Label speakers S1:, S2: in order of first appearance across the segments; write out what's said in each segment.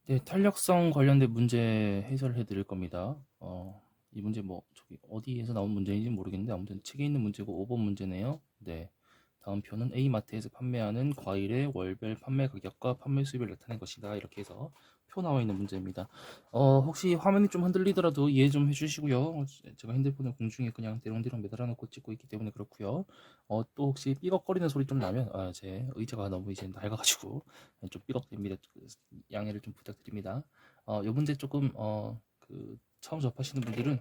S1: 네, 탄력성 관련된 문제 해설을 해드릴 겁니다. 이 문제 뭐 저기 어디에서 나온 문제인지 모르겠는데 아무튼 책에 있는 문제고 5번 문제네요. 네, 다음 표는 A마트에서 판매하는 과일의 월별 판매 가격과 판매 수입을 나타낸 것이다. 이렇게 해서 표 나와 있는 문제입니다. 혹시 화면이 좀 흔들리더라도 이해 좀 해주시고요. 제가 핸드폰을 공중에 그냥 대롱대롱 매달아 놓고 찍고 있기 때문에 그렇고요. 또 혹시 삐걱거리는 소리 좀 나면 제 의자가 너무 이제 낡아가지고 좀 삐걱됩니다. 양해를 좀 부탁드립니다. 이 문제 조금 처음 접하시는 분들은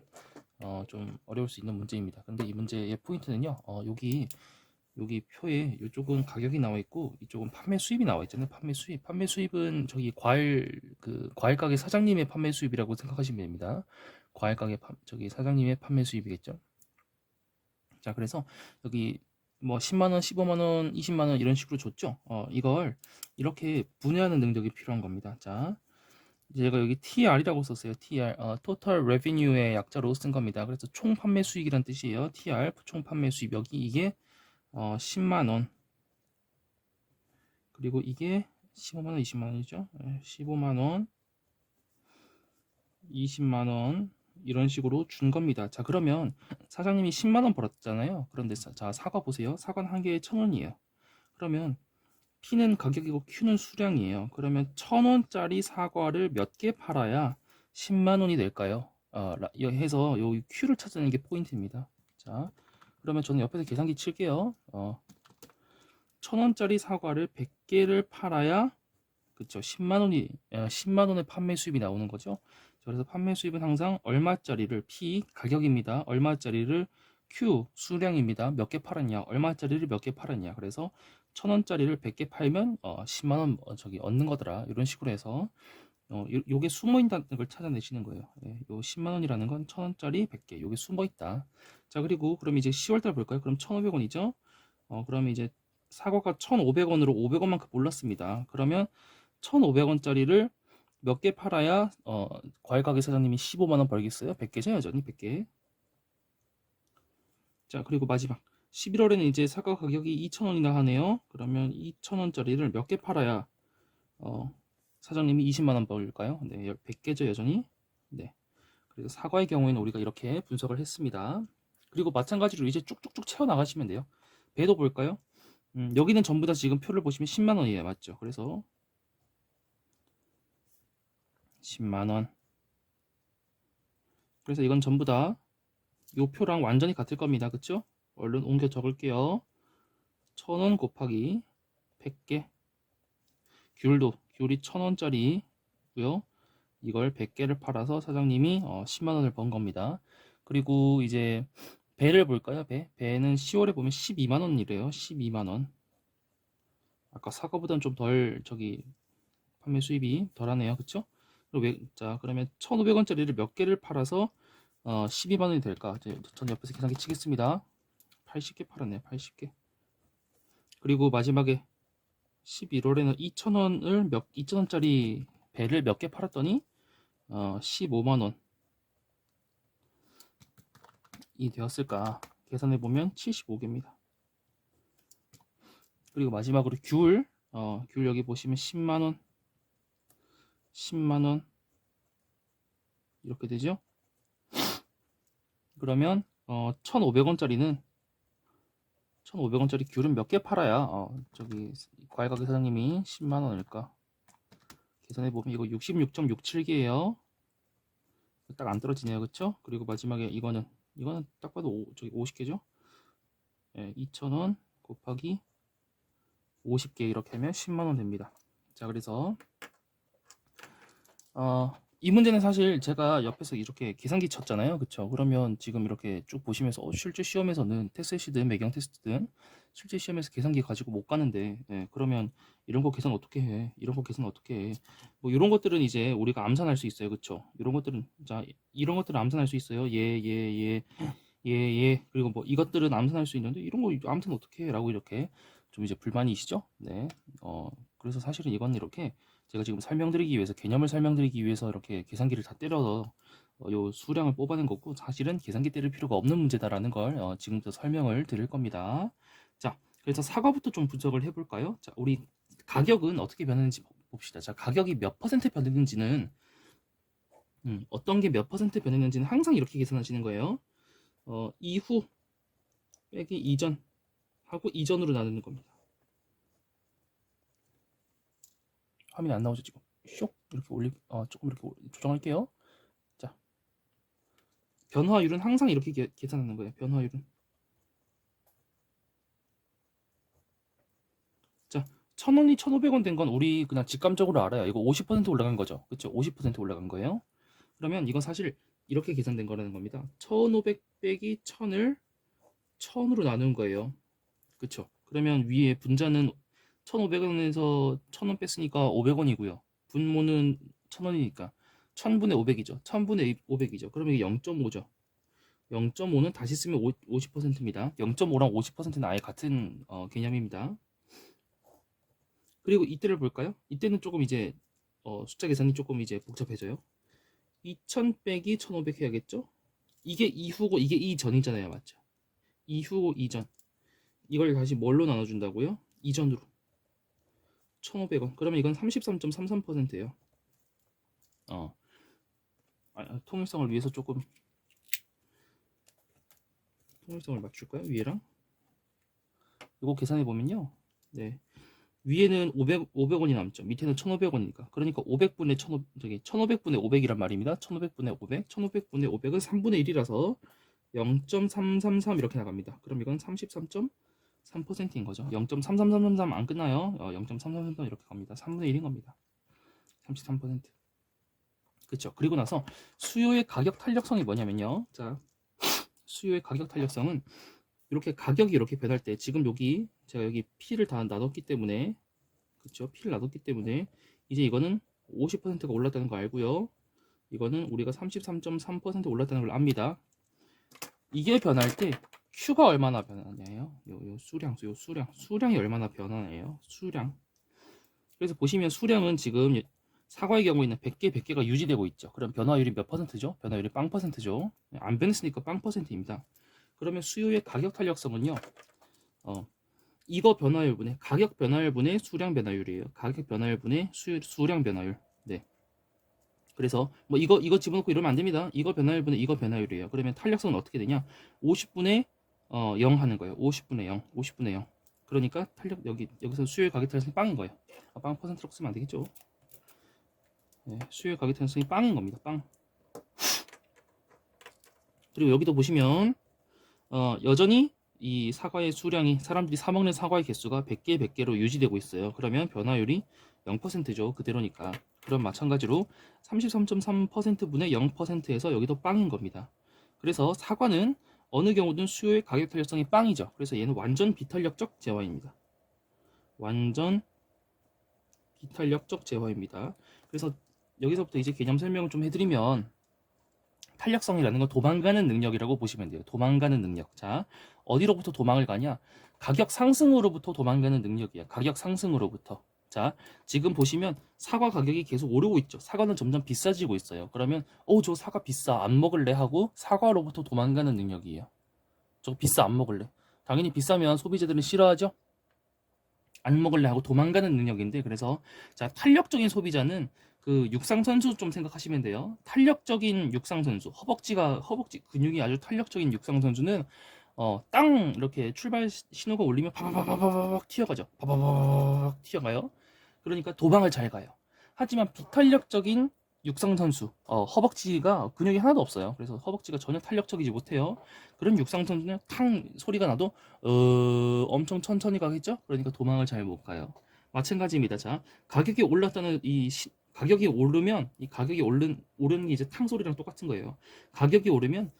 S1: 좀 어려울 수 있는 문제입니다. 근데 이 문제의 포인트는요. 여기 표에 이쪽은 가격이 나와 있고 이쪽은 판매 수입이 나와 있잖아요. 판매 수입은 저기 과일 가게 사장님의 판매 수입이라고 생각하시면 됩니다. 과일 가게 저기 사장님의 판매 수입이겠죠. 자, 그래서 여기 뭐 10만 원, 15만 원, 20만 원 이런 식으로 줬죠. 이걸 이렇게 분해하는 능력이 필요한 겁니다. 자, 제가 여기 TR이라고 썼어요. TR, Total Revenue의 약자로 쓴 겁니다. 그래서 총 판매 수익이란 뜻이에요. TR, 총 판매 수익. 여기 이게 10만 원. 그리고 이게 15만 원, 20만 원이죠. 15만 원, 20만 원 이런 식으로 준 겁니다. 자, 그러면 사장님이 10만 원 벌었잖아요. 그런데 자, 사과 보세요. 사과는 한 개에 1,000원이에요. 그러면 P는 가격이고 Q는 수량이에요. 그러면 1,000원짜리 사과를 몇 개 팔아야 10만 원이 될까요? 해서 요 Q를 찾는 게 포인트입니다. 자, 그러면 저는 옆에서 계산기 칠게요. 1,000원짜리 사과를 100개를 팔아야 그쵸 10만 원의 판매 수입이 나오는 거죠. 그래서 판매 수입은 항상 얼마짜리를 P 가격입니다. 얼마짜리를 Q 수량입니다. 몇 개 팔았냐, 얼마짜리를 몇 개 팔았냐. 그래서 1,000원짜리를 100개 팔면 10만 원 저기 얻는 거더라. 이런 식으로 해서 요게 숨어 있다는 걸 찾아내시는 거예요. 예, 요 10만 원이라는 건 1,000원짜리 100개. 요게 숨어 있다. 자, 그리고 그럼 이제 10월 달 볼까요? 그럼 1,500원이죠. 그러면 이제 사과가 1,500원으로 500원만큼 올랐습니다. 그러면 1,500원짜리를 몇 개 팔아야 과일 가게 사장님이 15만 원 벌겠어요? 100개죠, 여전히 100개. 자, 그리고 마지막 11월에는 이제 사과 가격이 2,000원이나 하네요. 그러면 2,000원짜리를 몇 개 팔아야 사장님이 20만 원 벌까요? 네, 100개죠, 여전히. 네. 그래서 사과의 경우에는 우리가 이렇게 분석을 했습니다. 그리고 마찬가지로 이제 쭉쭉쭉 채워 나가시면 돼요. 배도 볼까요? 여기는 전부 다 지금 표를 보시면 10만 원이에요, 맞죠? 그래서 10만 원. 그래서 이건 전부 다 요 표랑 완전히 같을 겁니다. 그쵸? 얼른 옮겨 적을게요. 1,000원 곱하기 100개. 귤이 1,000원짜리고요. 이걸 100개를 팔아서 사장님이 10만 원을 번 겁니다. 그리고 이제 배를 볼까요? 배는 10월에 보면 12만 원이래요. 12만 원. 아까 사과보다는 좀 덜 저기 판매 수입이 덜하네요. 그쵸? 자, 그러면 1,500원짜리를 몇 개를 팔아서 12만 원이 될까? 전 옆에서 계산기 치겠습니다. 80개 팔았네요. 80개. 그리고 마지막에 11월에는 2,000원짜리 배를 몇 개 팔았더니 15만 원이 되었을까? 계산해 보면 75개입니다. 그리고 마지막으로 귤 여기 보시면 10만 원, 10만 원 이렇게 되죠? 그러면 1,500원짜리는 1,500원짜리 귤은 몇 개 팔아야 저기 과일 가게 사장님이 10만 원일까? 계산해 보면 이거 66.67개예요. 딱 안 떨어지네요, 그렇죠? 그리고 마지막에 이거는 딱 봐도 저기 50개죠? 예, 2,000원 곱하기 50개 이렇게 하면 10만 원 됩니다. 자, 그래서 이 문제는 사실 제가 옆에서 이렇게 계산기 쳤잖아요. 그쵸? 그러면 지금 이렇게 쭉 보시면서 실제 시험에서는 테스트시든 매경 테스트든 실제 시험에서 계산기 가지고 못 가는데 그러면 이런 거 계산 어떻게 해? 이런 거 계산 어떻게 해? 뭐 이런 것들은 이제 우리가 암산할 수 있어요. 그쵸? 이런 것들은 이런 것들은 암산할 수 있어요. 예. 그리고 뭐 이것들은 암산할 수 있는데 이런 거 암산 어떻게 해? 라고 이렇게 좀 이제 불만이시죠? 네. 그래서 사실은 이건 이렇게 제가 지금 설명드리기 위해서 개념을 설명드리기 위해서 이렇게 계산기를 다 때려서 요 수량을 뽑아낸 거고 사실은 계산기 때릴 필요가 없는 문제다라는 걸 지금부터 설명을 드릴 겁니다. 자, 그래서 사과부터 좀 분석을 해볼까요? 자, 우리 가격은 어떻게 변하는지 봅시다. 자, 가격이 몇 퍼센트 변했는지는 어떤 게 몇 퍼센트 변했는지는 항상 이렇게 계산하시는 거예요. 이후 빼기 이전 하고 이전으로 나누는 겁니다. 화면이 안 나오죠 지금? 쇽 이렇게 조금 이렇게 조정할게요. 자, 변화율은 항상 이렇게 계산하는 거예요. 변화율은. 자, 1,000원이 1,500원 된 건 우리 그냥 직감적으로 알아요. 이거 50% 올라간 거죠. 그쵸? 50% 올라간 거예요. 그러면 이건 사실 이렇게 계산된 거라는 겁니다. 1,500 빼기 1,000을 1,000으로 나눈 거예요. 그쵸? 그러면 위에 분자는 1,500원에서 1,000원 뺐으니까 500원이고요. 분모는 1,000원이니까 1,000분의 500이죠. 1,000분의 500이죠. 그러면 이게 0.5죠. 0.5는 다시 쓰면 50%입니다. 0.5랑 50%는 아예 같은 개념입니다. 그리고 이때를 볼까요? 이때는 조금 이제 숫자 계산이 조금 이제 복잡해져요. 2,000 빼기 1,500 해야겠죠? 이게 이후고 이게 이전이잖아요. 맞죠? 이후고 이전. 이걸 다시 뭘로 나눠준다고요? 이전으로. 1,500원. 그러면 이건 33.33%예요. 통일성을 위해서 조금 통일성을 맞출까요? 위에랑. 이거 계산해 보면요. 네. 위에는 500원이 남죠. 밑에는 1,500원이니까. 그러니까 500분의 1,500분의 500이란 말입니다. 1,500분의 500. 1,500분의 500은 3분의 1이라서 0.333 이렇게 나갑니다. 그럼 이건 33.3%인 거죠. 0.33333 안 끝나요. 0.333 이렇게 갑니다. 3분의 1인 겁니다. 33%. 그렇죠. 그리고 나서 수요의 가격 탄력성이 뭐냐면요. 자, 수요의 가격 탄력성은 이렇게 가격이 이렇게 변할 때 지금 여기 제가 여기 P를 다 놔뒀기 때문에 그렇죠. P를 놔뒀기 때문에 이제 이거는 50%가 올랐다는 거 알고요. 이거는 우리가 33.3% 올랐다는 걸 압니다. 이게 변할 때 Q가 얼마나 변하냐요? 요 수량이 얼마나 변하나요? 수량. 그래서 보시면 수량은 지금 사과의 경우에는 100개, 100개가 유지되고 있죠. 그럼 변화율이 몇 퍼센트죠? 변화율이 0%죠. 안 변했으니까 0%입니다. 그러면 수요의 가격 탄력성은요. 이거 변화율분의 가격 변화율분의 수량 변화율이에요. 가격 변화율분의 수량 변화율. 네. 그래서 뭐 이거 집어넣고 이러면 안 됩니다. 이거 변화율분의 이거 변화율이에요. 그러면 탄력성은 어떻게 되냐? 50분의 0 하는 거예요. 50분의 0, 50분의 0. 그러니까 탄력 여기서 수요의 가격 탄력성이 빵인 거예요. 빵 퍼센트로 쓰면 안 되겠죠? 네, 수요의 가격 탄력성이 빵인 겁니다. 빵. 그리고 여기도 보시면 여전히 이 사과의 수량이 사람들이 사 먹는 사과의 개수가 100개, 100개로 유지되고 있어요. 그러면 변화율이 0%죠. 그대로니까. 그럼 마찬가지로 33.3%분의 0%에서 여기도 빵인 겁니다. 그래서 사과는 어느 경우든 수요의 가격 탄력성이 빵이죠. 그래서 얘는 완전 비탄력적 재화입니다. 완전 비탄력적 재화입니다. 그래서 여기서부터 이제 개념 설명을 좀 해드리면 탄력성이라는 건 도망가는 능력이라고 보시면 돼요. 도망가는 능력. 자, 어디로부터 도망을 가냐? 가격 상승으로부터 도망가는 능력이야. 가격 상승으로부터. 자, 지금 보시면 사과 가격이 계속 오르고 있죠. 사과는 점점 비싸지고 있어요. 그러면 저 사과 비싸 안 먹을래 하고 사과로부터 도망가는 능력이에요. 저 비싸 안 먹을래. 당연히 비싸면 소비자들은 싫어하죠. 안 먹을래 하고 도망가는 능력인데 그래서 자 탄력적인 소비자는 그 육상 선수 좀 생각하시면 돼요. 탄력적인 육상 선수, 허벅지 근육이 아주 탄력적인 육상 선수는 땅 이렇게 출발 신호가 울리면 바바바바바박 튀어가죠. 바바바박 튀어가요. 그러니까 도망을 잘 가요. 하지만 비탄력적인 육상 선수, 허벅지가 근육이 하나도 없어요. 그래서 허벅지가 전혀 탄력적이지 못해요. 그런 육상 선수는 탕 소리가 나도 엄청 천천히 가겠죠. 그러니까 도망을 잘 못 가요. 마찬가지입니다. 자, 가격이 올랐다는 가격이 오르면 이 가격이 오르는 게 이제 탕 소리랑 똑같은 거예요. 가격이 오르면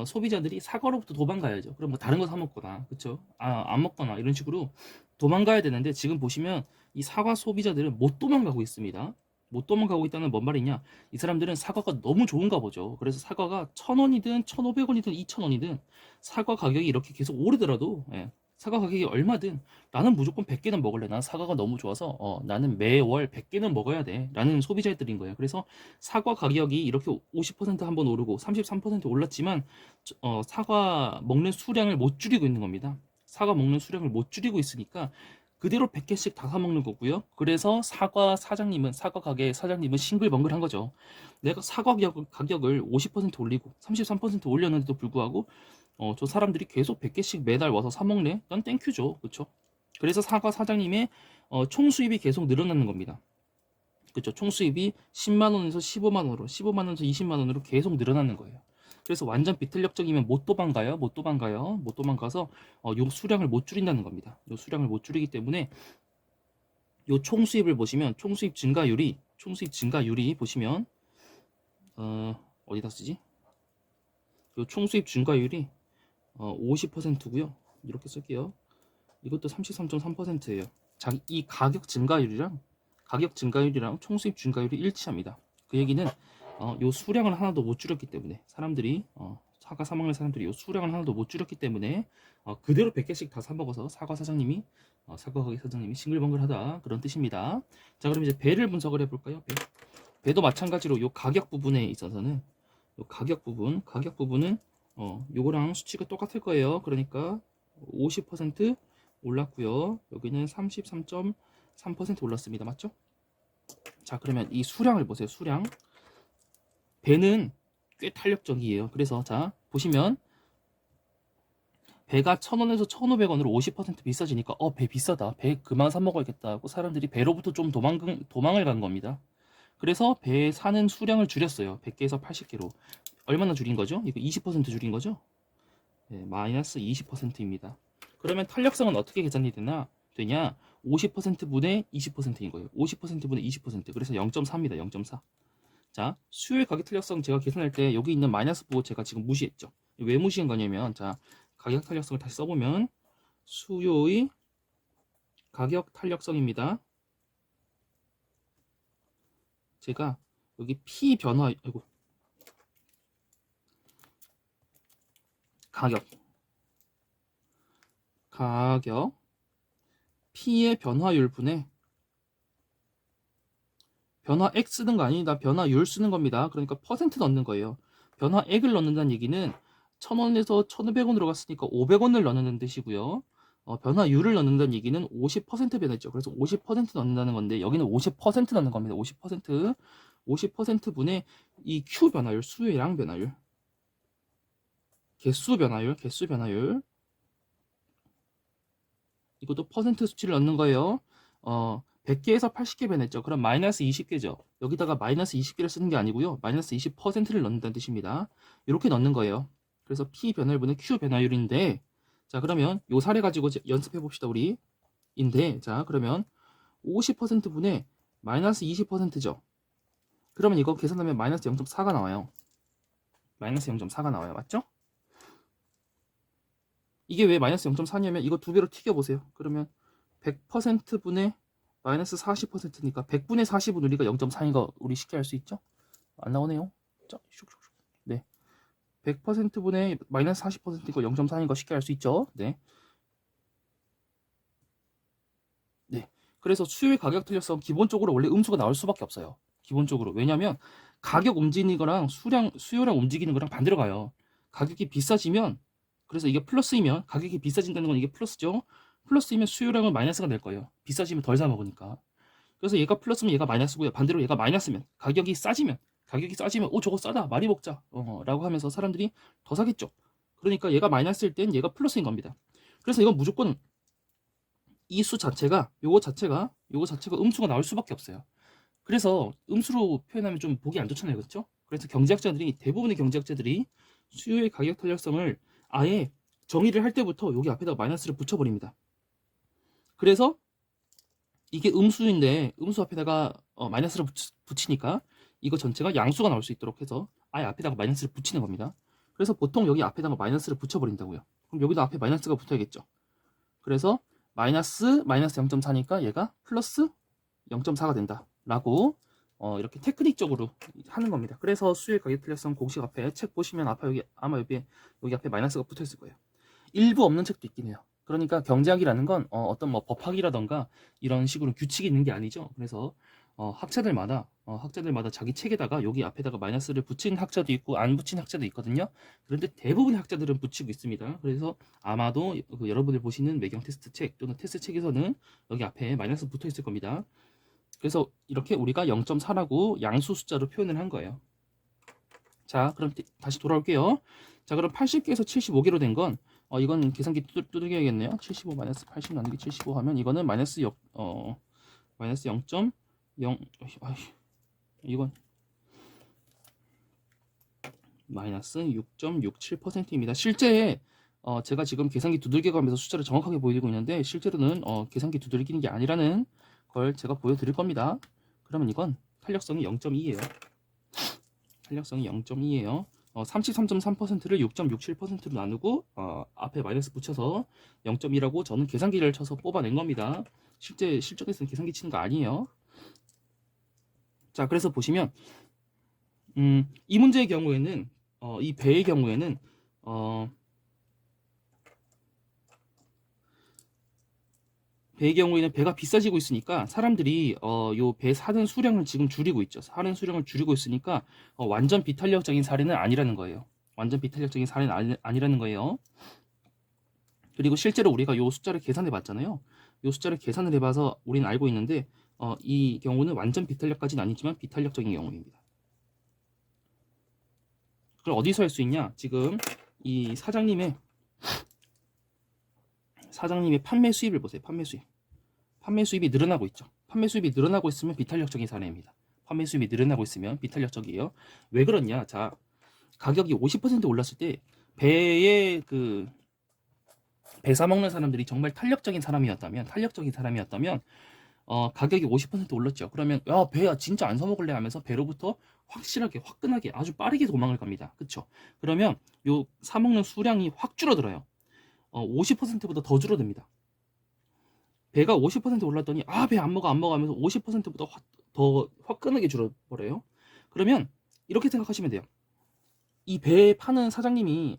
S1: 소비자들이 사과로부터 도망가야죠. 그럼 뭐 다른 거 사 먹거나, 그쵸? 안 먹거나 이런 식으로 도망가야 되는데 지금 보시면 이 사과 소비자들은 못 도망가고 있습니다. 못 도망가고 있다는 뭔 말이냐? 이 사람들은 사과가 너무 좋은가 보죠. 그래서 사과가 1,000원이든 1,500원이든 2,000원이든 사과 가격이 이렇게 계속 오르더라도 사과 가격이 얼마든 나는 무조건 100개는 먹을래. 난 사과가 너무 좋아서 나는 매월 100개는 먹어야 돼. 라는 소비자들인 거예요. 그래서 사과 가격이 이렇게 50% 한번 오르고 33% 올랐지만 사과 먹는 수량을 못 줄이고 있는 겁니다. 사과 먹는 수량을 못 줄이고 있으니까 그대로 100개씩 다 사먹는 거고요. 그래서 사과 가게 사장님은 싱글벙글한 거죠. 내가 사과 가격을 50% 올리고 33% 올렸는데도 불구하고 저 사람들이 계속 100개씩 매달 와서 사먹네? 난 땡큐죠. 그쵸? 그래서 사과 사장님의 총 수입이 계속 늘어나는 겁니다. 그쵸? 총 수입이 10만원에서 15만원으로 15만원에서 20만원으로 계속 늘어나는 거예요. 그래서 완전 비탄력적이면 못 도망가요. 못 도망가서 요 수량을 못 줄인다는 겁니다. 요 수량을 못 줄이기 때문에 요 총 수입을 보시면 총 수입 증가율이 보시면 어디다 쓰지? 요 총 수입 증가율이 50%고요. 이렇게 쓸게요. 이것도 33.3%예요. 이 가격 증가율이랑 총 수입 증가율이 일치합니다. 그 얘기는 요 수량을 하나도 못 줄였기 때문에 사람들이 사과 사 먹는 사람들이 요 수량을 하나도 못 줄였기 때문에 그대로 100개씩 다 사 먹어서 사과 가게 사장님이 싱글벙글하다 그런 뜻입니다. 자, 그럼 이제 배를 분석을 해볼까요? 배도 마찬가지로 요 가격 부분에 있어서는 요 가격 부분은 요거랑 수치가 똑같을 거예요. 그러니까 50% 올랐고요. 여기는 33.3% 올랐습니다. 맞죠? 자, 그러면 이 수량을 보세요. 수량. 배는 꽤 탄력적이에요. 그래서 자, 보시면 배가 1,000원에서 1,500원으로 50% 비싸지니까 배 비싸다. 배 그만 사 먹어야겠다 하고 사람들이 배로부터 좀 도망을 간 겁니다. 그래서 배 사는 수량을 줄였어요. 100개에서 80개로. 얼마나 줄인 거죠? 이거 20% 줄인 거죠? 네, 마이너스 20%입니다. 그러면 탄력성은 어떻게 계산이 되냐? 50%분의 20%인 거예요. 50%분의 20%. 그래서 0.4입니다. 0.4. 자, 수요의 가격 탄력성 제가 계산할 때 여기 있는 마이너스 부호 제가 지금 무시했죠. 왜 무시한 거냐면, 자, 가격 탄력성을 다시 써보면 수요의 가격 탄력성입니다. 제가 여기 P 변화, 가격 P의 변화율 분의 변화액 쓰는 거 아니다. 변화율 쓰는 겁니다. 그러니까 퍼센트 넣는 거예요. 변화액을 넣는다는 얘기는 1,000원에서 1,500원으로 갔으니까 500원을 넣는 뜻이고요. 변화율을 넣는다는 얘기는 50% 변했죠. 그래서 50% 넣는다는 건데 여기는 50% 넣는 겁니다. 50% 분의 이 Q 변화율, 수요량 변화율, 개수 변화율 이것도 퍼센트 수치를 넣는 거예요. 100개에서 80개 변했죠. 그럼 마이너스 20개죠. 여기다가 마이너스 20개를 쓰는 게 아니고요. 마이너스 20%를 넣는다는 뜻입니다. 이렇게 넣는 거예요. 그래서 P 변화율분의 Q 변화율인데, 자, 그러면 요 사례 가지고 연습해 봅시다, 우리. 자, 그러면 50%분의 마이너스 20%죠. 그러면 이거 계산하면 마이너스 0.4가 나와요. 마이너스 0.4가 나와요. 맞죠? 이게 왜 마이너스 0.4냐면 이거 두 배로 튀겨보세요. 그러면 100%분의 마이너스 40%니까 100분의 40은 우리가 0.4인 거 우리 쉽게 알 수 있죠? 안 나오네요. 자, 슉슉슉. 네. 100%분의 마이너스 40%니까 0.4인 거 쉽게 알 수 있죠? 네. 네. 그래서 수요의 가격 탄력성 기본적으로 원래 음수가 나올 수밖에 없어요. 기본적으로. 왜냐면 가격 움직이는 거랑 수요량 움직이는 거랑 반대로 가요. 가격이 비싸지면 그래서 이게 플러스이면 가격이 비싸진다는 건 이게 플러스죠. 플러스이면 수요량은 마이너스가 될 거예요. 비싸지면 덜 사 먹으니까. 그래서 얘가 플러스면 얘가 마이너스고요. 반대로 얘가 마이너스면 가격이 싸지면 저거 싸다 많이 먹자 라고 하면서 사람들이 더 사겠죠. 그러니까 얘가 마이너스일 땐 얘가 플러스인 겁니다. 그래서 이건 무조건 이 수 자체가 요거 자체가 음수가 나올 수밖에 없어요. 그래서 음수로 표현하면 좀 보기 안 좋잖아요. 그렇죠? 그래서 대부분의 경제학자들이 수요의 가격 탄력성을 아예 정의를 할 때부터 여기 앞에다가 마이너스를 붙여버립니다. 그래서 이게 음수인데 음수 앞에다가 마이너스를 붙이니까 이거 전체가 양수가 나올 수 있도록 해서 아예 앞에다가 마이너스를 붙이는 겁니다. 그래서 보통 여기 앞에다가 마이너스를 붙여버린다고요. 그럼 여기도 앞에 마이너스가 붙어야겠죠. 그래서 마이너스 0.4니까 얘가 플러스 0.4가 된다 라고 이렇게 테크닉적으로 하는 겁니다. 그래서 수요의 가격 탄력성 공식 앞에 책 보시면 아마 여기 앞에 마이너스가 붙어 있을 거예요. 일부 없는 책도 있긴 해요. 그러니까 경제학이라는 건 어떤 뭐 법학이라던가 이런 식으로 규칙이 있는 게 아니죠. 그래서 학자들마다 자기 책에다가 여기 앞에다가 마이너스를 붙인 학자도 있고 안 붙인 학자도 있거든요. 그런데 대부분의 학자들은 붙이고 있습니다. 그래서 아마도 그 여러분들 보시는 매경 테스트 책 또는 테스트 책에서는 여기 앞에 마이너스 붙어 있을 겁니다. 그래서 이렇게 우리가 0.4라고 양수 숫자로 표현을 한 거예요. 자, 그럼 다시 돌아올게요. 자, 그럼 80개에서 75개로 된 건 이건 계산기 두들겨야겠네요. 75 마이너스 80 나누기 75 하면 이거는 마이너스 0.0 이건 마이너스 6.67%입니다. 실제 제가 지금 계산기 두들겨 가면서 숫자를 정확하게 보여드리고 있는데 실제로는 계산기 두들기는 게 아니라는 걸 제가 보여드릴 겁니다. 그러면 이건 탄력성이 0.2예요. 탄력성이 0.2예요. 33.3%를 6.67%로 나누고 앞에 마이너스 붙여서 0.2라고 저는 계산기를 쳐서 뽑아낸 겁니다. 실전에서는 계산기 치는 거 아니에요. 자, 그래서 보시면 이 문제의 경우에는 이 배의 경우에는 배의 경우에는 배가 비싸지고 있으니까 사람들이 요 배 사는 수량을 지금 줄이고 있죠. 사는 수량을 줄이고 있으니까 완전 비탄력적인 사례는 아니라는 거예요. 완전 비탄력적인 사례는 아니라는 거예요. 그리고 실제로 우리가 요 숫자를 계산해 봤잖아요. 요 숫자를 계산을 해봐서 우리는 알고 있는데 이 경우는 완전 비탄력까지는 아니지만 비탄력적인 경우입니다. 그럼 어디서 할 수 있냐? 지금 이 사장님의 판매 수입을 보세요. 판매 수입이 늘어나고 있죠. 판매 수입이 늘어나고 있으면 비탄력적인 사례입니다. 판매 수입이 늘어나고 있으면 비탄력적이에요. 왜 그렇냐? 자, 가격이 50% 올랐을 때 배에 배 사먹는 사람들이 정말 탄력적인 사람이었다면 가격이 50% 올랐죠. 그러면 야, 배야 진짜 안 사먹을래 하면서 배로부터 확실하게 화끈하게 아주 빠르게 도망을 갑니다. 그쵸? 그러면 요 사먹는 수량이 확 줄어들어요. 50%보다 더 줄어듭니다. 배가 50% 올랐더니 배 안 먹어 하면서 50%보다 더 화끈하게 줄어버려요. 그러면 이렇게 생각하시면 돼요. 이 배 파는 사장님이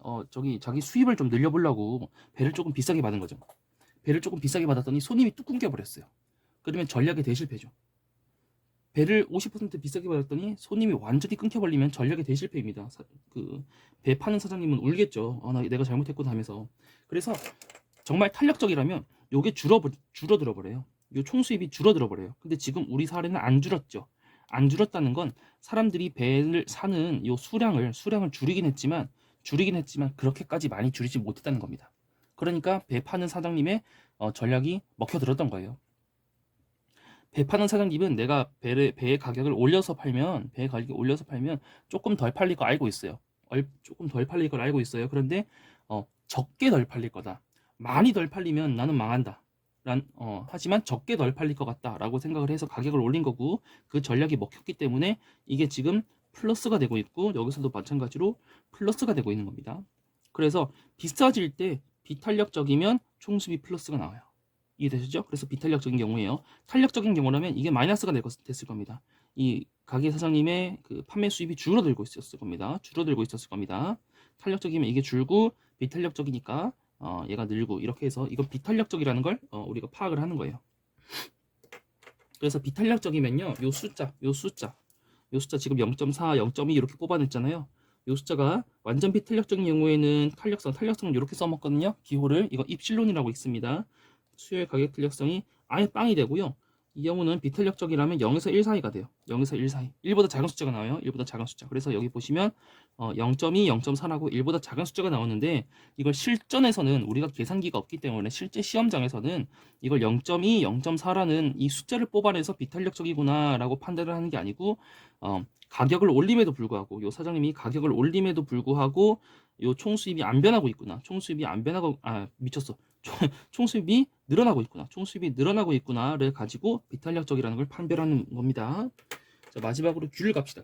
S1: 자기 수입을 좀 늘려보려고 배를 조금 비싸게 받은 거죠. 배를 조금 비싸게 받았더니 손님이 뚝 끊겨버렸어요. 그러면 전략의 대실패죠. 배를 50% 비싸게 받았더니 손님이 완전히 끊겨버리면 전략의 대실패입니다. 배 파는 사장님은 울겠죠. 내가 잘못했구나 하면서. 그래서 정말 탄력적이라면 요게 줄어들어 버려요. 요 총수입이 줄어들어 버려요. 근데 지금 우리 사례는 안 줄었죠. 안 줄었다는 건 사람들이 배를 사는 요 수량을 줄이긴 했지만 그렇게까지 많이 줄이지 못했다는 겁니다. 그러니까 배 파는 사장님의 전략이 먹혀들었던 거예요. 배 파는 사장님은 내가 배의 가격을 올려서 팔면 조금 덜 팔릴 거 알고 있어요. 조금 덜 팔릴 걸 알고 있어요. 그런데 적게 덜 팔릴 거다. 많이 덜 팔리면 나는 망한다. 하지만 적게 덜 팔릴 것 같다라고 생각을 해서 가격을 올린 거고 그 전략이 먹혔기 때문에 이게 지금 플러스가 되고 있고 여기서도 마찬가지로 플러스가 되고 있는 겁니다. 그래서 비싸질 때 비탄력적이면 총수입이 플러스가 나와요. 이해되시죠? 그래서 비탄력적인 경우예요. 탄력적인 경우라면 이게 마이너스가 됐을 겁니다. 이 가게 사장님의 그 판매 수입이 줄어들고 있었을 겁니다. 탄력적이면 이게 줄고 비탄력적이니까 얘가 늘고 이렇게 해서 이건 비탄력적이라는 걸 우리가 파악을 하는 거예요. 그래서 비탄력적이면요, 요 숫자 지금 0.4, 0.2 이렇게 뽑아냈잖아요. 요 숫자가 완전 비탄력적인 경우에는 탄력성을 이렇게 써먹거든요. 기호를 이거 입실론이라고 있습니다. 수요의 가격 탄력성이 아예 빵이 되고요. 이 경우는 비탄력적이라면 0에서 1 사이가 돼요. 0에서 1 사이. 1보다 작은 숫자가 나와요. 1보다 작은 숫자. 그래서 여기 보시면 0.2, 0.4라고 1보다 작은 숫자가 나오는데 이걸 실전에서는 우리가 계산기가 없기 때문에 실제 시험장에서는 이걸 0.2, 0.4라는 이 숫자를 뽑아내서 비탄력적이구나 라고 판단을 하는 게 아니고 가격을 올림에도 불구하고 요 사장님이 가격을 올림에도 불구하고 요 총수입이 안 변하고 있구나. 총수입이 늘어나고 있구나를 가지고 비탄력적이라는 걸 판별하는 겁니다. 자, 마지막으로 귤 갑시다.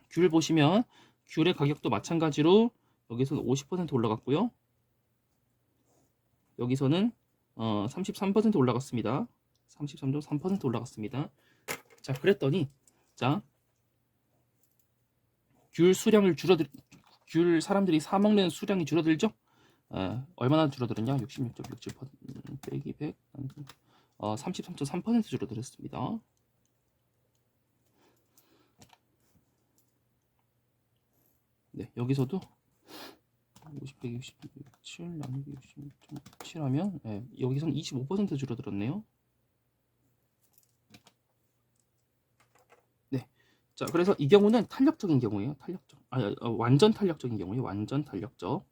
S1: 귤 보시면 귤의 가격도 마찬가지로 여기서는 50% 올라갔고요. 여기서는 33% 올라갔습니다. 33.3% 올라갔습니다. 자, 그랬더니 귤 사람들이 사 먹는 수량이 줄어들죠? 얼마나 줄어들었냐? 66.67% 빼기 100 33.3% 줄어들었습니다. 네, 여기서도 50, 167 나누기 66.7 하면 여기서는 25% 줄어들었네요. 네, 자 그래서 이 경우는 탄력적인 경우예요. 완전 탄력적인 경우예요. 완전 탄력적.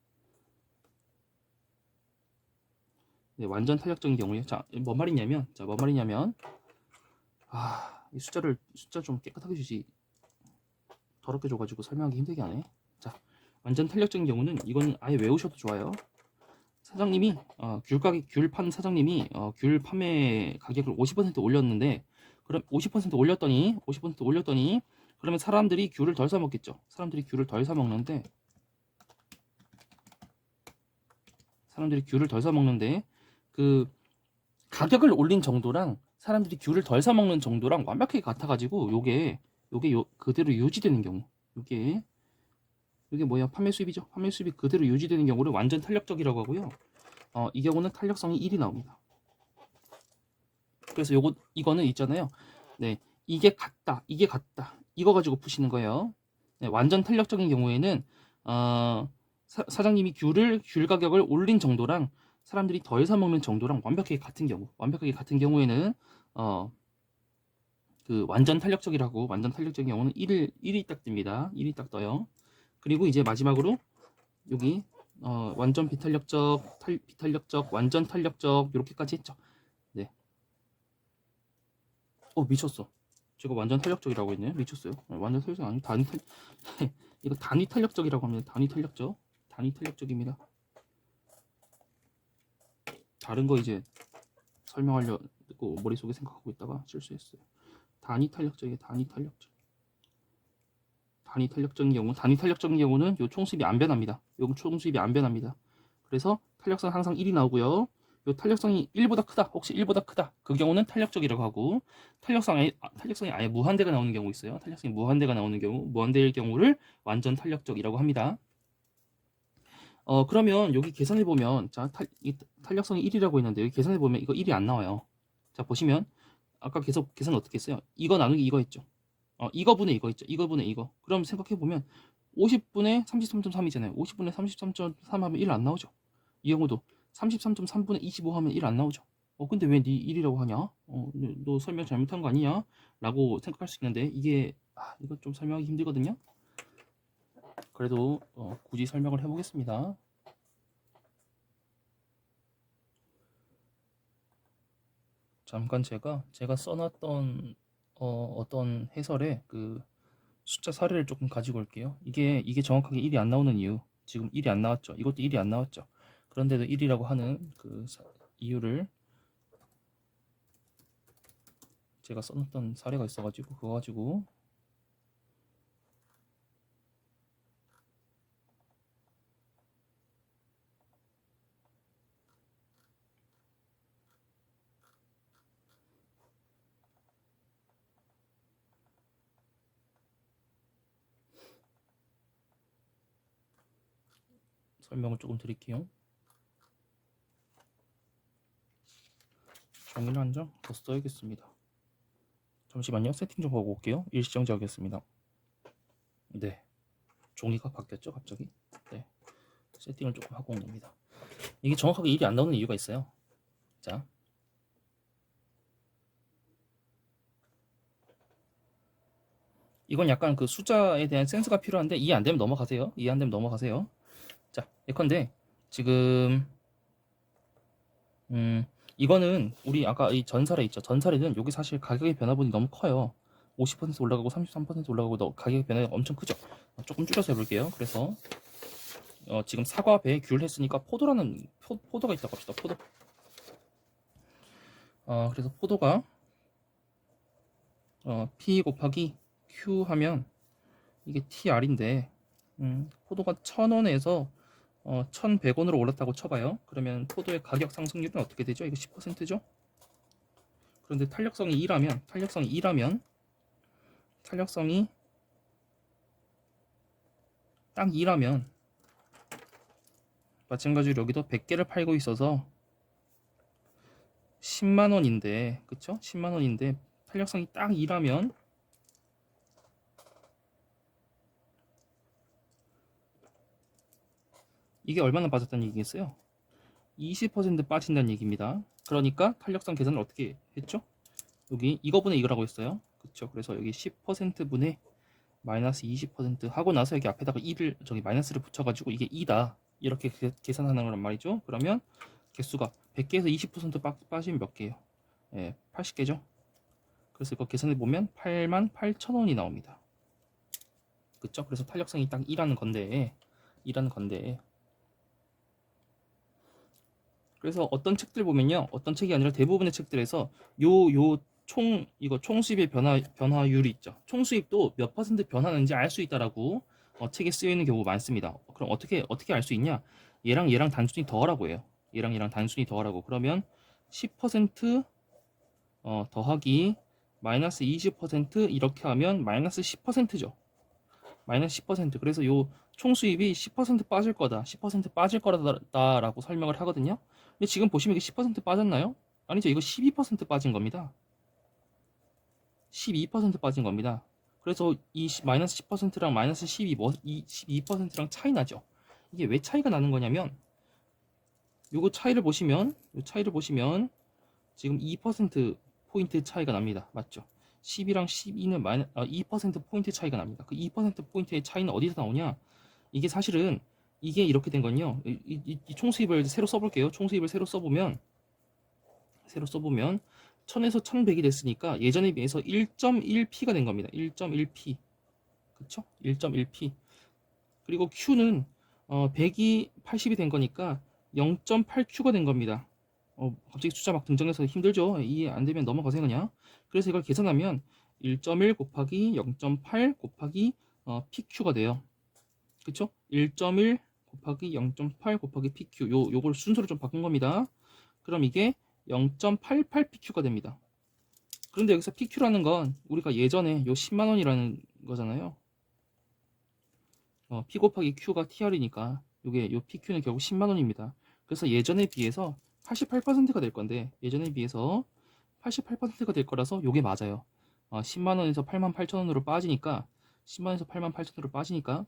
S1: 네, 완전 탄력적인 경우예요. 자, 뭔 말이냐면, 이 숫자 좀 깨끗하게 주지. 더럽게 줘가지고 설명하기 힘들게 하네. 자, 완전 탄력적인 경우는 이거는 아예 외우셔도 좋아요. 사장님이 귤 파는 사장님이 귤 판매 가격을 50% 올렸는데, 그럼 50% 올렸더니 그러면 사람들이 귤을 덜 사 먹겠죠. 사람들이 귤을 덜 사 먹는데 그 가격을 올린 정도랑 사람들이 귤을 덜 사 먹는 정도랑 완벽하게 같아가지고 요게 그대로 유지되는 경우, 요게 뭐야? 판매 수입이죠. 판매 수입이 그대로 유지되는 경우를 완전 탄력적이라고 하고요. 이 경우는 탄력성이 1이 나옵니다. 그래서 이거는 있잖아요. 네, 이게 같다. 이거 가지고 푸시는 거예요. 네, 완전 탄력적인 경우에는 사장님이 귤 가격을 올린 정도랑 사람들이 덜 사 먹는 정도랑 완벽하게 같은 경우에는 그 완전 탄력적이라고, 완전 탄력적인 경우는 1이 딱 뜹니다. 1이 딱 떠요. 그리고 이제 마지막으로 여기 완전 비탄력적, 비탄력적, 완전 탄력적 이렇게까지 했죠. 네. 미쳤어. 제가 완전 탄력적이라고 했네요. 미쳤어요. 완전 탄력적 아니고 이거 단위 탄력적이라고 합니다. 단위 탄력적입니다. 다른 거 이제 설명하려고 머릿속에 생각하고 있다가 실수했어요. 단위 탄력적이에요. 단위 탄력적인 경우는 요 총수입이 안 변합니다. 그래서 탄력성 항상 1이 나오고요. 요 탄력성이 1보다 크다. 혹시 1보다 크다. 그 경우는 탄력적이라고 하고, 탄력성이 아예 무한대가 나오는 경우 있어요. 탄력성이 무한대가 나오는 경우, 무한대일 경우를 완전 탄력적이라고 합니다. 그러면 여기 계산해 보면, 자, 탄력성이 1이라고 했는데 여기 계산해 보면 이거 1이 안 나와요. 자, 보시면 아까 계속 계산 어떻게 했어요? 이거 나누기 이거 했죠. 이거분의 이거 있죠. 이거분의 이거. 그럼 생각해보면 50분의 33.3이잖아요. 50분의 33.3 하면 1 안 나오죠. 이 경우도 33.3분의 25 하면 1 안 나오죠. 근데 왜 네 1이라고 하냐? 너 설명 잘못한 거 아니냐? 라고 생각할 수 있는데 이게 이거 좀 설명하기 힘들거든요. 그래도 굳이 설명을 해보겠습니다. 잠깐 제가 써놨던 어떤 해설에 그 숫자 사례를 조금 가지고 올게요. 이게 정확하게 1이 안 나오는 이유. 지금 1이 안 나왔죠. 이것도 1이 안 나왔죠. 그런데도 1이라고 하는 그 이유를 제가 써놨던 사례가 있어가지고 그거 가지고 설명을 조금 드릴게요. 종이를 한 장 더 써야겠습니다. 잠시만요. 세팅 좀 하고 올게요. 일시정지 하겠습니다. 네, 종이가 바뀌었죠 갑자기. 네, 세팅을 조금 하고 온 겁니다. 이게 정확하게 1이 안 나오는 이유가 있어요. 자, 이건 약간 그 숫자에 대한 센스가 필요한데 이해 안 되면 넘어가세요. 자, 예컨대 지금 이거는 우리 아까 이 전사례 있죠. 전사례는 여기 사실 가격의 변화분이 너무 커요. 50% 올라가고 33% 올라가고 가격의 변화가 엄청 크죠. 조금 줄여서 해볼게요. 그래서 지금 사과, 배, 귤 했으니까 포도라는 포도가 있다고 합시다. 포도. 그래서 포도가 P 곱하기 Q 하면 이게 TR인데 포도가 1,000원에서 1,100원으로 올랐다고 쳐봐요. 그러면 포도의 가격 상승률은 어떻게 되죠? 이거 10%죠? 그런데 탄력성이 2라면 딱 2라면 마찬가지로 여기도 100개를 팔고 있어서 10만원인데, 그쵸? 10만원인데 탄력성이 딱 2라면 이게 얼마나 빠졌다는 얘기겠어요? 20% 빠진다는 얘기입니다. 그러니까 탄력성 계산을 어떻게 했죠? 여기 이거분의 이거라고 했어요. 그쵸? 그래서 여기 10%분의 마이너스 20% 하고 나서 여기 앞에다가 2를 저기 마이너스를 붙여가지고 이게 2다 이렇게 계산하는 거란 말이죠. 그러면 개수가 100개에서 20% 빠지면 몇 개예요? 예, 80개죠. 그래서 이거 계산해 보면 88,000원이 나옵니다. 그쵸? 그래서 탄력성이 딱 2라는 건데 그래서 어떤 책들 보면요, 어떤 책이 아니라 대부분의 책들에서 이거 총수입의 변화율이 있죠. 총수입도 몇 퍼센트 변하는지 알 수 있다라고 책에 쓰여 있는 경우가 많습니다. 그럼 어떻게 알 수 있냐? 얘랑 단순히 더하라고 해요. 얘랑 단순히 더하라고. 그러면 10% 더하기 마이너스 20% 이렇게 하면 마이너스 10%죠. 마이너스 10%. 그래서 요 총수입이 10% 빠질 거다. 10% 빠질 거다라고 설명을 하거든요. 근데 지금 보시면 이게 10% 빠졌나요? 아니죠. 이거 12% 빠진 겁니다. 12% 빠진 겁니다. 그래서 이 마이너스 10%랑 마이너스 12%랑 차이 나죠. 이게 왜 차이가 나는 거냐면 요거 차이를 보시면 지금 2% 포인트 차이가 납니다. 맞죠? 10이랑 12는 2% 포인트 차이가 납니다. 그 2% 포인트의 차이는 어디서 나오냐? 이게 사실은 이게 이렇게 된 건요. 이 총수입을 새로 써볼게요. 총수입을 새로 써보면 1000에서 1100이 됐으니까 예전에 비해서 1.1p가 된 겁니다. 1.1p. 그쵸? 1.1p. 그리고 q는 100이 80이 된 거니까 0.8q가 된 겁니다. 갑자기 숫자 막 등장해서 힘들죠? 이해 안 되면 넘어가세요 그냥. 그래서 이걸 계산하면 1.1 곱하기 0.8 곱하기 pq가 돼요. 그쵸? 1.1 곱하기 0.8 곱하기 pq 요걸 순서를 좀 바꾼 겁니다. 그럼 이게 0.88pq가 됩니다. 그런데 여기서 pq라는 건 우리가 예전에 요 10만원이라는 거잖아요. p 곱하기 q가 tr이니까 요게 요 pq는 결국 10만원입니다. 그래서 예전에 비해서 88%가 될 건데 예전에 비해서 88%가 될 거라서 요게 맞아요. 10만원에서 88,000원으로 빠지니까 10만원에서 88,000원으로 빠지니까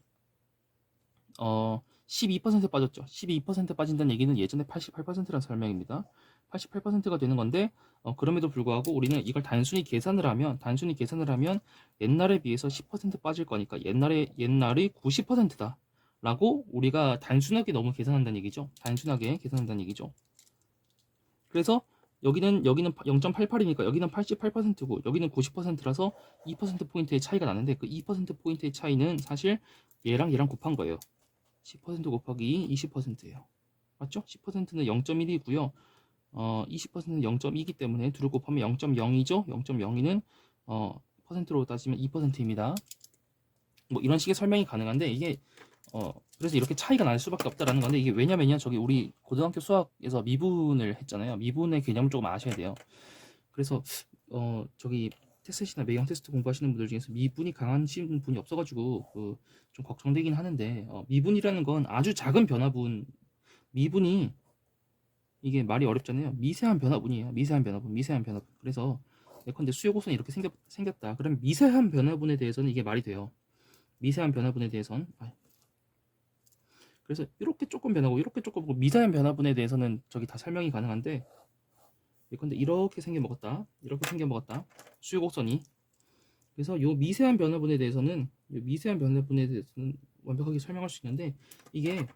S1: 12% 빠졌죠. 12% 빠진다는 얘기는 예전에 88%라는 설명입니다. 88%가 되는 건데 그럼에도 불구하고 우리는 이걸 단순히 계산을 하면 옛날에 비해서 10% 빠질 거니까 옛날이 90%다 라고 우리가 단순하게 너무 계산한다는 얘기죠. 단순하게 계산한다는 얘기죠. 그래서 여기는 0.88이니까 여기는 88%고 여기는 90%라서 2%포인트의 차이가 나는데 그 2%포인트의 차이는 사실 얘랑 곱한 거예요. 10% 곱하기 20%예요. 맞죠? 10%는 0.1이고요. 20%는 0.2이기 때문에 둘을 곱하면 0.0이죠. 0.02는 퍼센트로 따지면 2%입니다. 뭐 이런 식의 설명이 가능한데 이게 그래서 이렇게 차이가 날 수밖에 없다라는 건데 이게 왜냐면요. 저기 우리 고등학교 수학에서 미분을 했잖아요. 미분의 개념을 조금 아셔야 돼요. 그래서 저기 테스트나 매형 테스트 공부하시는 분들 중에서 미분이 강하신 분이 없어가지고 좀 걱정되긴 하는데 미분이라는 건 아주 작은 변화분 미분이 이게 말이 어렵잖아요. 미세한 변화분이에요. 미세한 변화분. 그래서 예컨대 수요곡선이 이렇게 생겼다. 그러면 미세한 변화분에 대해서는 이게 말이 돼요. 미세한 변화분에 대해서는 그래서 이렇게 조금 변하고 이렇게 조금 미세한 변화분에 대해서는 저기 다 설명이 가능한데 예컨대 이렇게 생겨 먹었다. 수요곡선이. 그래서 요 미세한 변화분에 대해서는 완벽하게 설명할 수 있는데 이게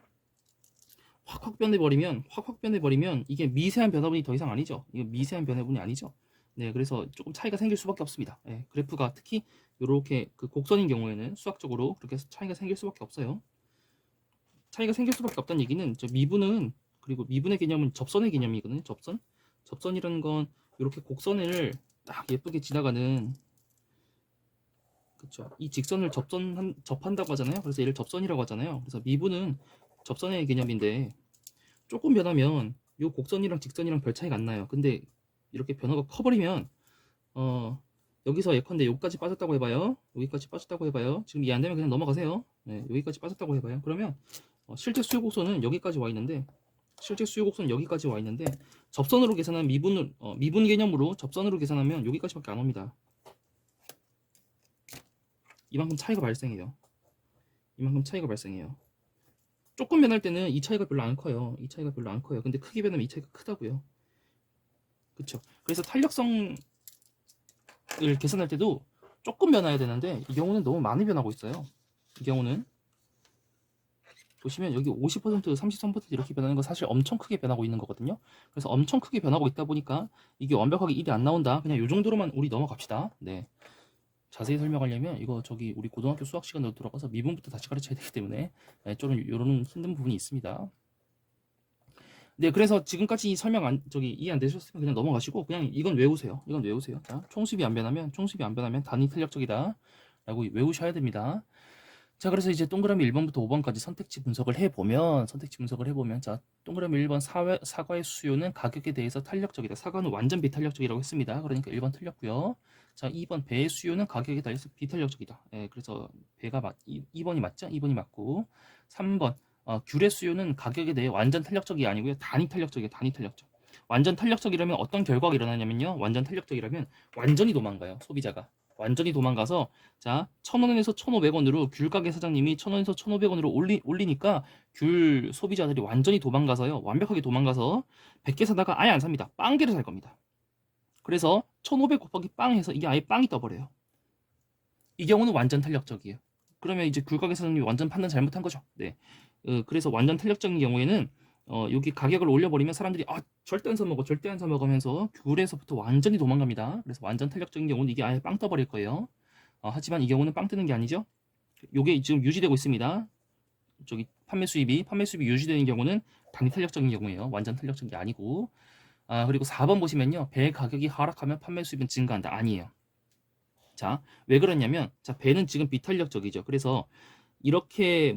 S1: 확 변해버리면 이게 미세한 변화분이 더 이상 아니죠. 이거 미세한 변화분이 아니죠. 네, 그래서 조금 차이가 생길 수밖에 없습니다. 네, 그래프가 특히 이렇게 그 곡선인 경우에는 수학적으로 그렇게 차이가 생길 수밖에 없어요. 차이가 생길 수밖에 없다는 얘기는 미분은 그리고 미분의 개념은 접선의 개념이거든요. 접선이라는 건 이렇게 곡선을 딱 예쁘게 지나가는 그쵸. 이 직선을 접한다고 하잖아요. 그래서 얘를 접선이라고 하잖아요. 그래서 미분은 접선의 개념인데 조금 변하면 이 곡선이랑 직선이랑 별 차이가 안 나요. 근데 이렇게 변화가 커버리면 여기서 예컨대 여기까지 빠졌다고 해봐요. 지금 이해 안 되면 그냥 넘어가세요. 네, 여기까지 빠졌다고 해봐요. 그러면 실제 수요 곡선은 여기까지 와 있는데 접선으로 계산하면 미분 개념으로 접선으로 계산하면 여기까지밖에 안 옵니다. 이만큼 차이가 발생해요. 조금 변할 때는 이 차이가 별로 안 커요. 근데 크게 변하면 이 차이가 크다고요. 그쵸? 그래서 탄력성을 계산할 때도 조금 변해야 되는데 이 경우는 너무 많이 변하고 있어요. 이 경우는 보시면 여기 50%, 33% 이렇게 변하는 거 사실 엄청 크게 변하고 있는 거거든요. 그래서 엄청 크게 변하고 있다 보니까 이게 완벽하게 일이 안 나온다. 그냥 이 정도로만 우리 넘어갑시다. 네. 자세히 설명하려면 이거 저기 우리 고등학교 수학 시간으로 돌아가서 미분부터 다시 가르쳐야 되기 때문에 좀 이런 힘든 부분이 있습니다. 네, 그래서 지금까지 설명 이해 안 되셨으면 그냥 넘어가시고 그냥 이건 외우세요. 자, 총수비 안 변하면 단위 탄력적이다 라고 외우셔야 됩니다. 자, 그래서 이제 동그라미 1번부터 5번까지 선택지 분석을 해보면 자, 동그라미 1번 사과의 수요는 가격에 대해서 탄력적이다. 사과는 완전 비탄력적이라고 했습니다. 그러니까 1번 틀렸고요. 자, 2번 배의 수요는 가격에 대해서 비탄력적이다. 그래서 배가 2번이 맞죠? 2번이 맞고 3번 귤의 수요는 가격에 대해 완전 탄력적이 아니고요. 단위 탄력적이에요. 완전 탄력적이라면 어떤 결과가 일어나냐면요. 완전 탄력적이라면 완전히 도망가요. 소비자가. 완전히 도망가서 자 1,000원에서 1,500원으로 귤 가게 사장님이 1,000원에서 1,500원으로 올리니까 귤 소비자들이 완전히 도망가서요. 완벽하게 도망가서 100개 사다가 아예 안 삽니다. 빵개를 살 겁니다. 그래서 1,500 곱하기 빵 해서 이게 아예 빵이 떠버려요. 이 경우는 완전 탄력적이에요. 그러면 이제 귤 가게 사장님이 완전 판단 잘못한 거죠. 네. 그래서 완전 탄력적인 경우에는 여기 가격을 올려버리면 사람들이 절대 안 사먹어 하면서 귤에서부터 완전히 도망갑니다. 그래서 완전 탄력적인 경우는 이게 아예 빵 떠버릴 거예요. 하지만 이 경우는 빵 뜨는 게 아니죠. 요게 지금 유지되고 있습니다. 저기 판매 수입이 유지되는 경우는 단위 탄력적인 경우예요. 완전 탄력적인 게 아니고. 그리고 4번 보시면요. 배 가격이 하락하면 판매 수입은 증가한다. 아니에요. 자, 왜 그러냐면 자, 배는 지금 비탄력적이죠. 그래서 이렇게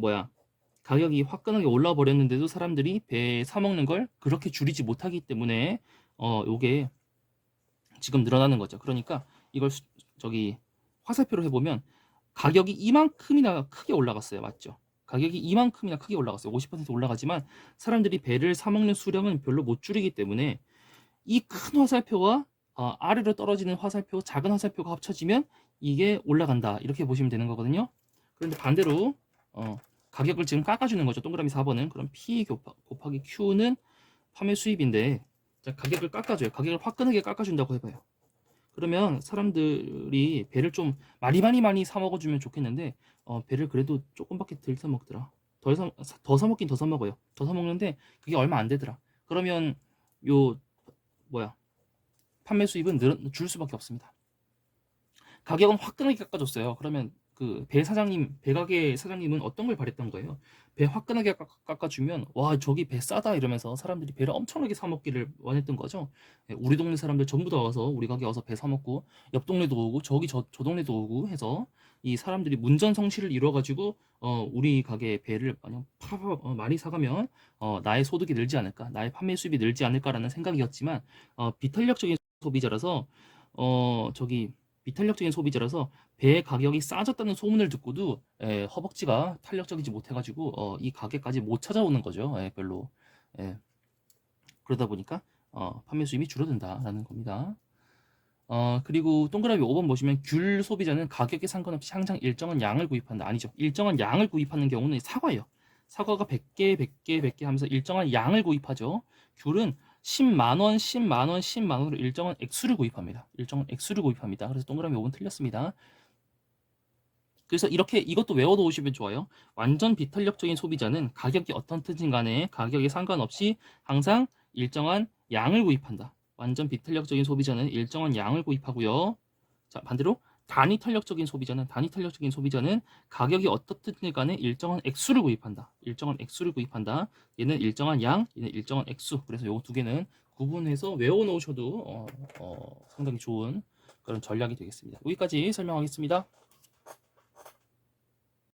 S1: 가격이 화끈하게 올라 버렸는데도 사람들이 배 사 먹는 걸 그렇게 줄이지 못하기 때문에 요게 지금 늘어나는 거죠. 그러니까 이걸 저기 화살표로 해보면 가격이 이만큼이나 크게 올라갔어요. 맞죠? 가격이 이만큼이나 크게 올라갔어요. 50% 올라가지만 사람들이 배를 사 먹는 수량은 별로 못 줄이기 때문에 이 큰 화살표와 아래로 떨어지는 화살표, 작은 화살표가 합쳐지면 이게 올라간다. 이렇게 보시면 되는 거거든요. 그런데 반대로 가격을 지금 깎아주는 거죠. 동그라미 4번은. 그럼 P 곱하기 Q는 판매 수입인데 자, 가격을 깎아줘요. 가격을 화끈하게 깎아준다고 해봐요. 그러면 사람들이 배를 좀 많이 사 먹어주면 좋겠는데 배를 그래도 조금밖에 덜 사 먹더라. 더 사 먹긴 더 사 먹어요. 더 사 먹는데 그게 얼마 안 되더라. 그러면 요 판매 수입은 줄 수밖에 없습니다. 가격은 화끈하게 깎아줬어요. 그러면 그 배 가게 사장님은 어떤 걸 바랬던 거예요? 배 화끈하게 깎아주면 와 저기 배 싸다 이러면서 사람들이 배를 엄청나게 사 먹기를 원했던 거죠. 우리 동네 사람들 전부 다 와서 우리 가게 와서 배 사 먹고 옆 동네도 오고 저기 저 동네도 오고 해서 이 사람들이 문전성시를 이뤄가지고 우리 가게 배를 많이 사가면 나의 소득이 늘지 않을까, 나의 판매 수입이 늘지 않을까라는 생각이었지만 비탄력적인 소비자라서 비탄력적인 소비자라서 배 가격이 싸졌다는 소문을 듣고도 허벅지가 탄력적이지 못해가지고 이 가게까지 못 찾아오는 거죠. 별로. 그러다 보니까 판매 수입이 줄어든다라는 겁니다. 그리고 동그라미 5번 보시면 귤 소비자는 가격에 상관없이 항상 일정한 양을 구입한다. 아니죠. 일정한 양을 구입하는 경우는 사과예요. 사과가 100개 하면서 일정한 양을 구입하죠. 귤은 10만 원, 10만 원, 10만 원으로 일정한 액수를 구입합니다. 그래서 동그라미 5번 틀렸습니다. 그래서 이것도 외워놓으시면 좋아요. 완전 비탄력적인 소비자는 가격이 어떻든 간에 가격에 상관없이 항상 일정한 양을 구입한다. 완전 비탄력적인 소비자는 일정한 양을 구입하고요. 자, 반대로 단위 탄력적인 소비자는 가격이 어떻든 간에 일정한 액수를 구입한다. 얘는 일정한 양, 얘는 일정한 액수. 그래서 요 두 개는 구분해서 외워놓으셔도 상당히 좋은 그런 전략이 되겠습니다. 여기까지 설명하겠습니다.